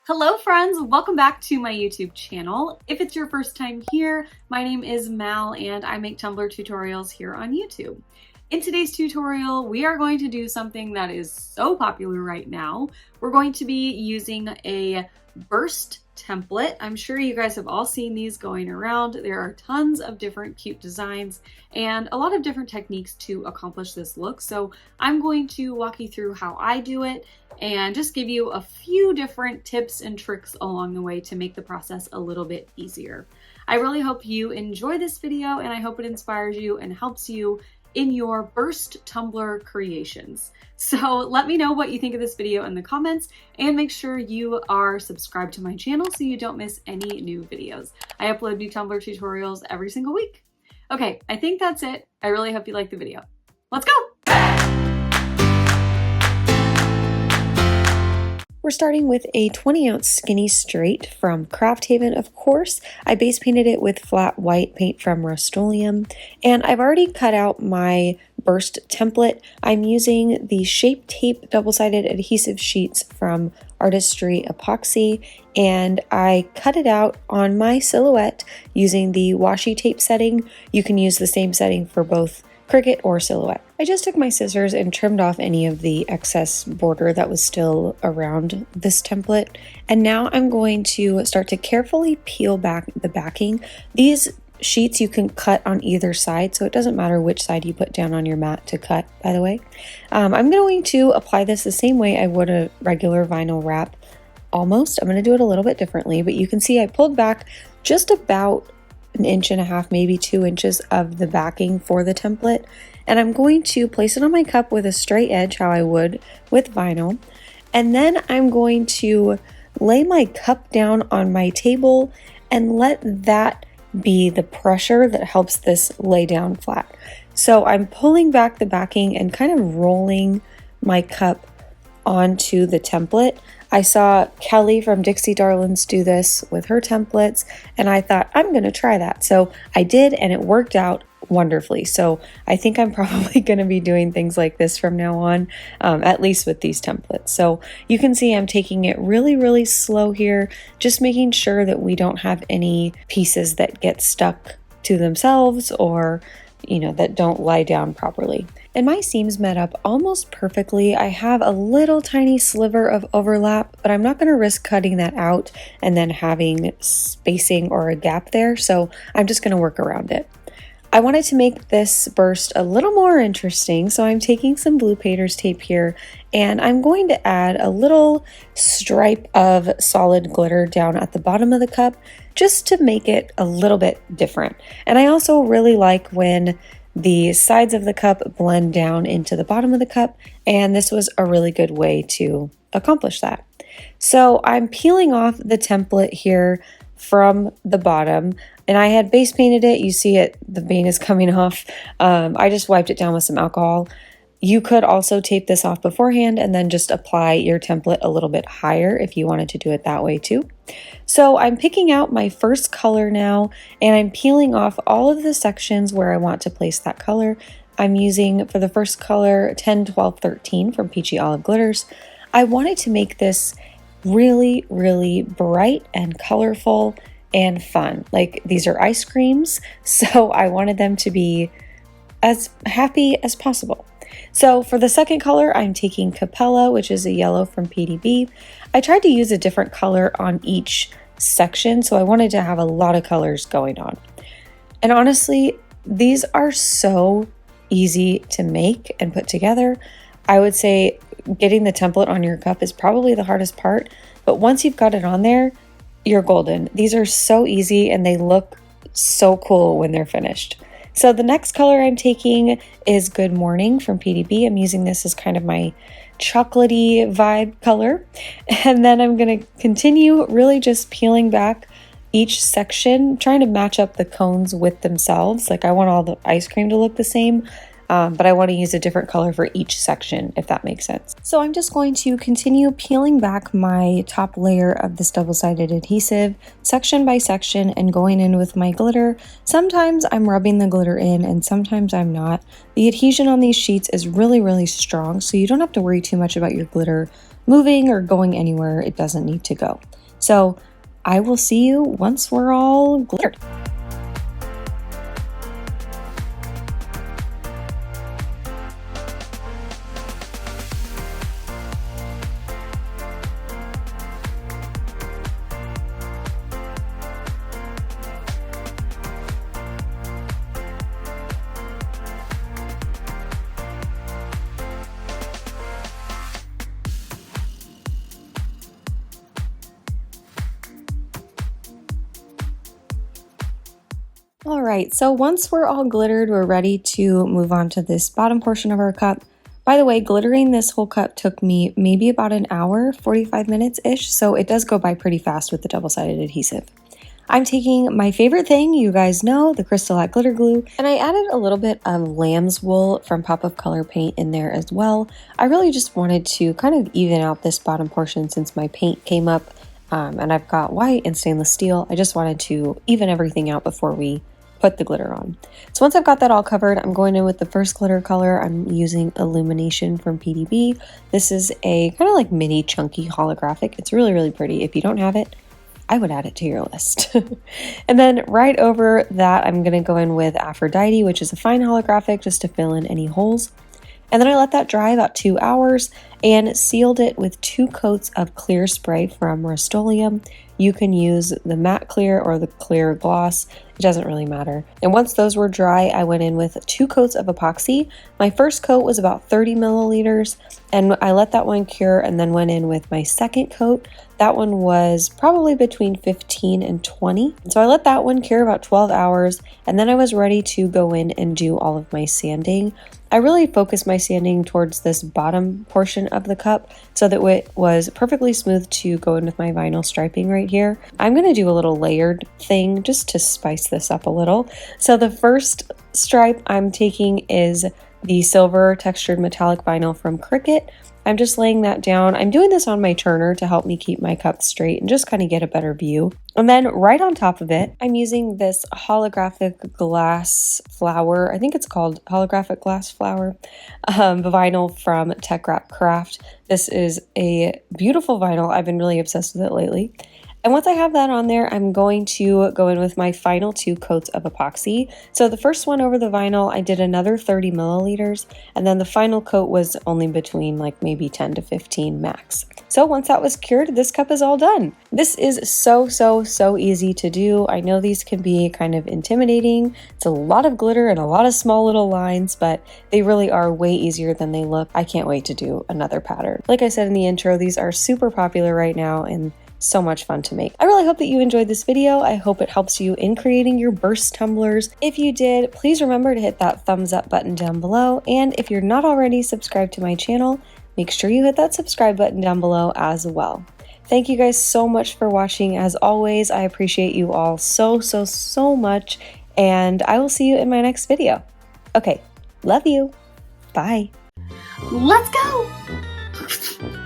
Hello friends, welcome back to my YouTube channel. If it's your first time here, my name is Mal and I make Tumbler tutorials here on YouTube. In today's tutorial, we are going to do something that is so popular right now. We're going to be using a burst template. I'm sure you guys have all seen these going around. There are tons of different cute designs and a lot of different techniques to accomplish this look. So I'm going to walk you through how I do it and just give you a few different tips and tricks along the way to make the process a little bit easier. I really hope you enjoy this video and I hope it inspires you and helps you in your burst tumbler creations. So let me know what you think of this video in the comments and make sure you are subscribed to my channel so you don't miss any new videos. I upload new Tumbler tutorials every single week. Okay, I think that's it. I really hope you like the video. Let's go! We're starting with a 20-ounce skinny straight from Craft Haven, of course. I base painted it with flat white paint from Rustoleum, and I've already cut out my burst template. I'm using the Shape Tape double-sided adhesive sheets from Artistry Epoxy, and I cut it out on my silhouette using the washi tape setting. You can use the same setting for both Cricut or Silhouette. I just took my scissors and trimmed off any of the excess border that was still around this template. And now I'm going to start to carefully peel back the backing. These sheets you can cut on either side, so it doesn't matter which side you put down on your mat to cut, by the way. I'm going to apply this the same way I would a regular vinyl wrap, almost. I'm going to do it a little bit differently, but you can see I pulled back just about 1.5 inches, maybe 2 inches of the backing for the template. And I'm going to place it on my cup with a straight edge, how I would with vinyl. And then I'm going to lay my cup down on my table and let that be the pressure that helps this lay down flat. So I'm pulling back the backing and kind of rolling my cup onto the template. I saw Kelly from Dixie Darlings do this with her templates, and I thought, I'm going to try that. So I did, and it worked out wonderfully. So I think I'm probably going to be doing things like this from now on, at least with these templates. So you can see I'm taking it really, really slow here, just making sure that we don't have any pieces that get stuck to themselves or, that don't lie down properly. And my seams met up almost perfectly. I have a little tiny sliver of overlap, but I'm not going to risk cutting that out and then having spacing or a gap there, so I'm just going to work around it. I wanted to make this burst a little more interesting, so I'm taking some blue painter's tape here, and I'm going to add a little stripe of solid glitter down at the bottom of the cup, just to make it a little bit different. And I also really like when the sides of the cup blend down into the bottom of the cup, and this was a really good way to accomplish that. So I'm peeling off the template here from the bottom, and I had base painted it. You see it, the vein is coming off. I just wiped it down with some alcohol. You could also tape this off beforehand and then just apply your template a little bit higher if you wanted to do it that way too. So I'm picking out my first color now, and I'm peeling off all of the sections where I want to place that color. I'm using, for the first color, 10, 12, 13 from Peachy Olive Glitters. I wanted to make this really, really bright and colorful and fun. Like, these are ice creams, so I wanted them to be as happy as possible. So for the second color, I'm taking Capella, which is a yellow from PDB. I tried to use a different color on each section, so I wanted to have a lot of colors going on. And honestly, these are so easy to make and put together. I would say getting the template on your cup is probably the hardest part, but once you've got it on there, you're golden. These are so easy and they look so cool when they're finished. So the next color I'm taking is Good Morning from PDB. I'm using this as kind of my chocolatey vibe color. And then I'm going to continue really just peeling back each section, trying to match up the cones with themselves. Like, I want all the ice cream to look the same, but I want to use a different color for each section, if that makes sense. So I'm just going to continue peeling back my top layer of this double-sided adhesive section by section and going in with my glitter. Sometimes I'm rubbing the glitter in and sometimes I'm not. The adhesion on these sheets is really, really strong, so you don't have to worry too much about your glitter moving or going anywhere it doesn't need to go. So I will see you once we're all glittered. All right, so once we're all glittered, we're ready to move on to this bottom portion of our cup. By the way, glittering this whole cup took me maybe about an hour, 45 minutes-ish, so it does go by pretty fast with the double-sided adhesive. I'm taking my favorite thing, you guys know, the Crystal Glitter Glue, and I added a little bit of lamb's wool from Pop of Color paint in there as well. I really just wanted to kind of even out this bottom portion since my paint came up, and I've got white and stainless steel. I just wanted to even everything out before we put the glitter on. So once I've got that all covered, I'm going in with the first glitter color. I'm using Illumination from PDB. This is a kind of like mini chunky holographic. It's really, really pretty. If you don't have it, I would add it to your list. And then right over that, I'm going to go in with Aphrodite, which is a fine holographic just to fill in any holes. And then I let that dry about 2 hours and sealed it with 2 coats of clear spray from Rustoleum. You can use the matte clear or the clear gloss. It doesn't really matter. And once those were dry, I went in with 2 coats of epoxy. My first coat was about 30 milliliters, and I let that one cure and then went in with my second coat. That one was probably between 15 and 20. So I let that one cure about 12 hours, and then I was ready to go in and do all of my sanding. I really focused my sanding towards this bottom portion of the cup so that it was perfectly smooth to go in with my vinyl striping right here. I'm going to do a little layered thing just to spice this up a little. So the first stripe I'm taking is the silver textured metallic vinyl from Cricut. I'm just laying that down. I'm doing this on my turner to help me keep my cup straight and just kind of get a better view. And then right on top of it, I'm using this holographic glass flower. I think it's called holographic glass flower vinyl from Tech Wrap Craft. This is a beautiful vinyl. I've been really obsessed with it lately. And once I have that on there, I'm going to go in with my final 2 coats of epoxy. So the first one over the vinyl, I did another 30 milliliters, and then the final coat was only between like maybe 10 to 15 max. So once that was cured, this cup is all done. This is so easy to do. I know these can be kind of intimidating. It's a lot of glitter and a lot of small little lines, but they really are way easier than they look. I can't wait to do another pattern. Like I said in the intro, these are super popular right now and so much fun to make. I really hope that you enjoyed this video. I hope it helps you in creating your burst tumblers. If you did, please remember to hit that thumbs up button down below. And if you're not already subscribed to my channel, make sure you hit that subscribe button down below as well. Thank you guys so much for watching. As always, I appreciate you all so much. And I will see you in my next video. Okay, love you. Bye. Let's go!